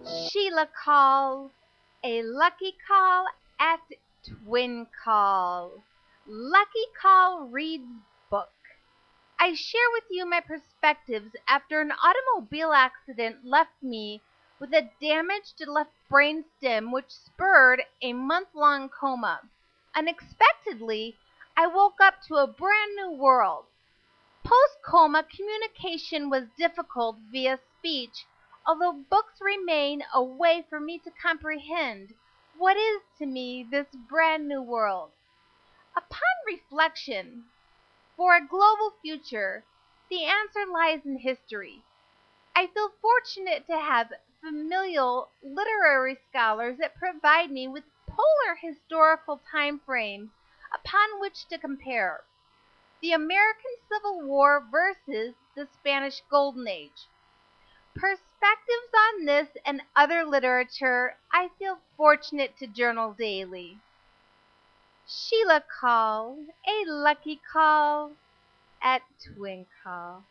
Sheila call, a lucky call at Twinkle. Lucky call reads book. I share with you my perspectives after an automobile accident left me with a damaged left brainstem which spurred a month-long coma. Unexpectedly, I woke up to a brand new world. Post-coma communication was difficult via speech, although books remain a way for me to comprehend what is to me this brand new world. Upon reflection, for a global future, the answer lies in history. I feel fortunate to have familial literary scholars that provide me with polar historical time frames upon which to compare. The American Civil War versus the Spanish Golden Age. Perspectives on this and other literature I feel fortunate to journal daily. Sheila call, a lucky call at Twinkle.